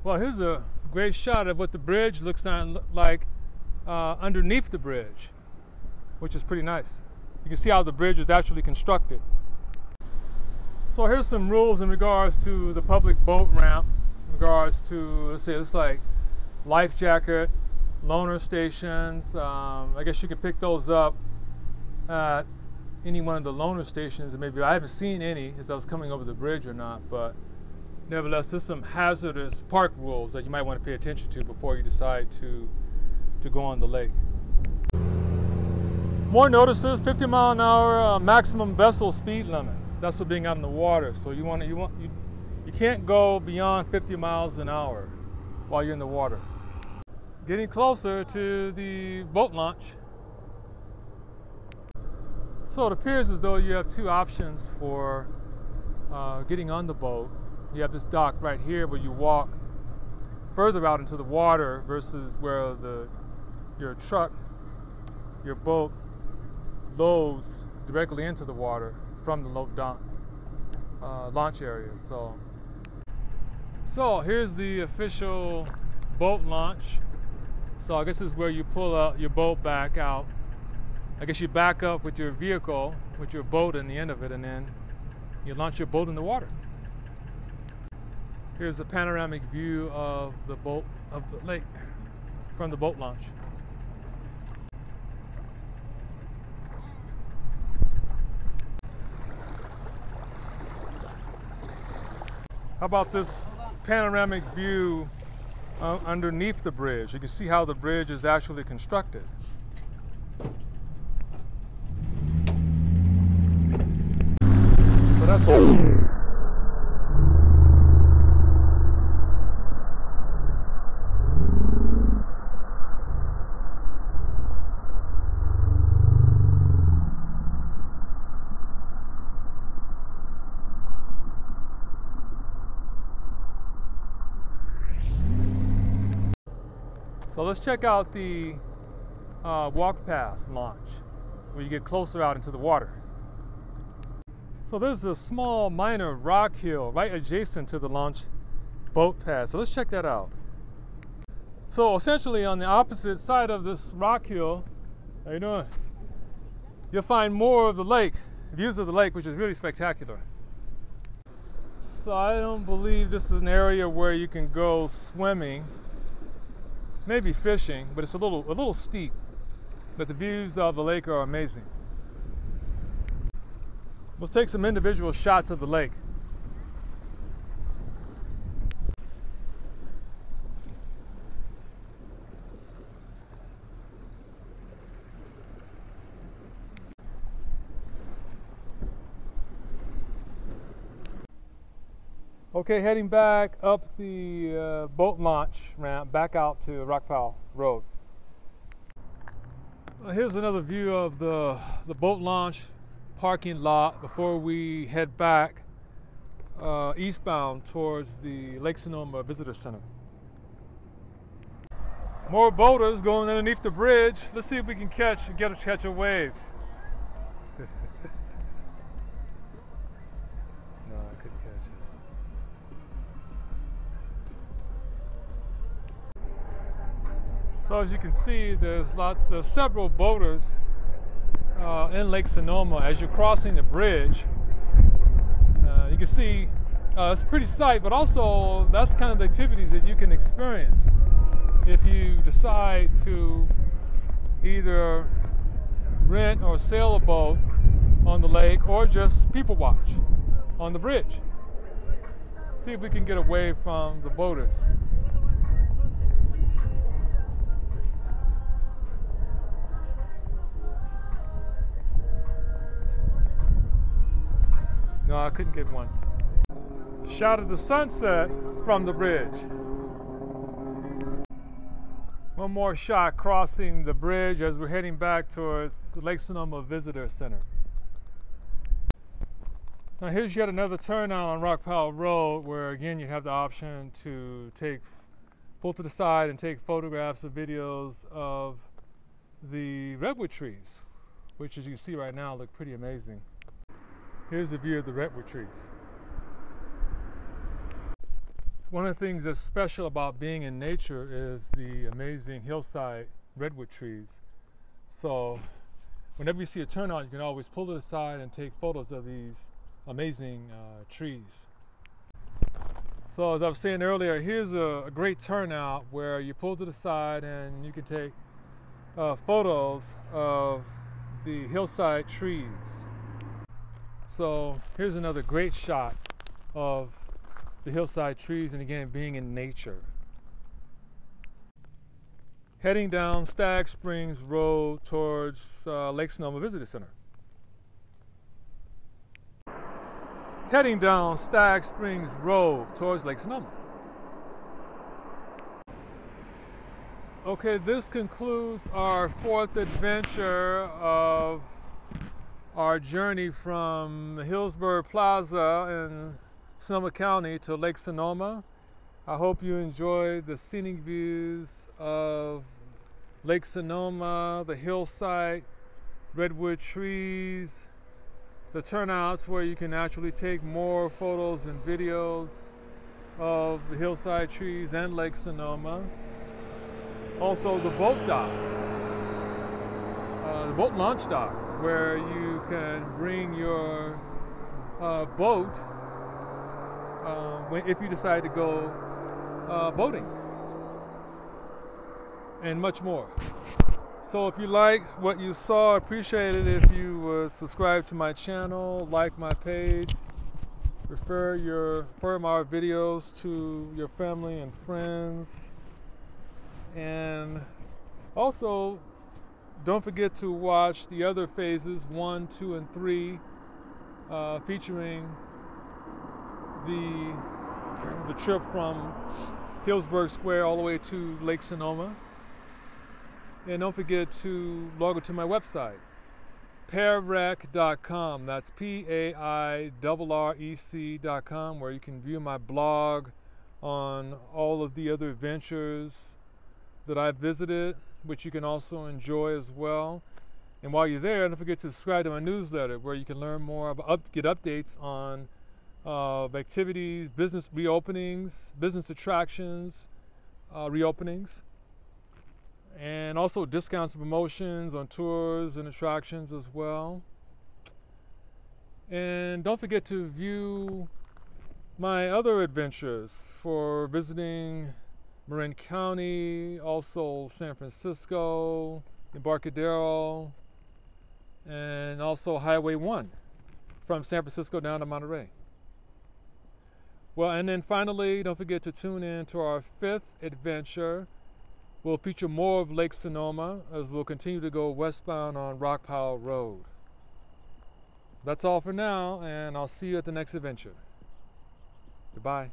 Well, here's a great shot of what the bridge looks like underneath the bridge, which is pretty nice. You can see how the bridge is actually constructed. So here's some rules in regards to the public boat ramp, in regards to, let's say, it's like life jacket, loaner stations. I guess you can pick those up at any one of the loaner stations. Maybe I haven't seen any as I was coming over the bridge or not, but nevertheless, there's some hazardous park rules that you might want to pay attention to before you decide to go on the lake. More notices: 50-mile-an-hour maximum vessel speed limit. That's for being out in the water. So you can't go beyond 50 miles an hour while you're in the water. Getting closer to the boat launch. So it appears as though you have two options for getting on the boat. You have this dock right here where you walk further out into the water versus where your truck, your boat, loads directly into the water from the launch area. So here's the official boat launch. So I guess this is where you pull out your boat back out. I guess you back up with your vehicle, with your boat in the end of it, and then you launch your boat in the water. Here's a panoramic view of the lake from the boat launch. How about this panoramic view underneath the bridge? You can see how the bridge is actually constructed. So that's all. So let's check out the walk path launch, where you get closer out into the water. So there's a small minor rock hill right adjacent to the launch boat path. So let's check that out. So essentially on the opposite side of this rock hill, how you doing? You'll find more of the lake, views of the lake, which is really spectacular. So I don't believe this is an area where you can go swimming. Maybe fishing, but it's a little steep. But the views of the lake are amazing. Let's take some individual shots of the lake. Okay, heading back up the boat launch ramp back out to Rockpile Road. Here's another view of the boat launch parking lot before we head back eastbound towards the Lake Sonoma Visitor Center. More boaters going underneath the bridge. Let's see if we can catch a wave. No, I couldn't catch it. So as you can see, there's several boaters in Lake Sonoma. As you're crossing the bridge, you can see it's a pretty sight, but also that's kind of the activities that you can experience if you decide to either rent or sail a boat on the lake or just people watch on the bridge. See if we can get away from the boaters. No, I couldn't get one. Shot of the sunset from the bridge. One more shot crossing the bridge as we're heading back towards the Lake Sonoma Visitor Center. Now here's yet another turnout on Rockpile Road where again you have the option to pull to the side and take photographs or videos of the redwood trees, which as you can see right now look pretty amazing. Here's the view of the redwood trees. One of the things that's special about being in nature is the amazing hillside redwood trees. So whenever you see a turnout, you can always pull to the side and take photos of these amazing trees. So as I was saying earlier, here's a great turnout where you pull to the side and you can take photos of the hillside trees. So here's another great shot of the hillside trees, and again, being in nature. Heading down Stagg Springs Road towards Lake Sonoma Visitor Center. Heading down Stagg Springs Road towards Lake Sonoma. Okay, this concludes our fourth adventure of our journey from Hillsburg Plaza in Sonoma County to Lake Sonoma. I hope you enjoyed the scenic views of Lake Sonoma, the hillside, redwood trees, the turnouts where you can actually take more photos and videos of the hillside trees and Lake Sonoma. Also the boat dock, the boat launch dock, where you can bring your boat if you decide to go boating, and much more. So if you like what you saw, I appreciate it if you would subscribe to my channel, like my page, refer my videos to your family and friends, and also don't forget to watch the other phases 1, 2, and 3 featuring the trip from Hillsburg Square all the way to Lake Sonoma. And don't forget to log on to my website, PairRec.com. That's PAIRREC.com, where you can view my blog on all of the other adventures that I've visited, which you can also enjoy as well. And while you're there, don't forget to subscribe to my newsletter, where you can learn more about, get updates on activities, business reopenings, business attractions, reopenings, and also discounts and promotions on tours and attractions as well. And don't forget to view my other adventures for visiting Marin County, also San Francisco, Embarcadero, and also Highway 1 from San Francisco down to Monterey. Well, and then finally, don't forget to tune in to our 5th adventure. We'll feature more of Lake Sonoma as we'll continue to go westbound on Rock Pile Road. That's all for now, and I'll see you at the next adventure. Goodbye.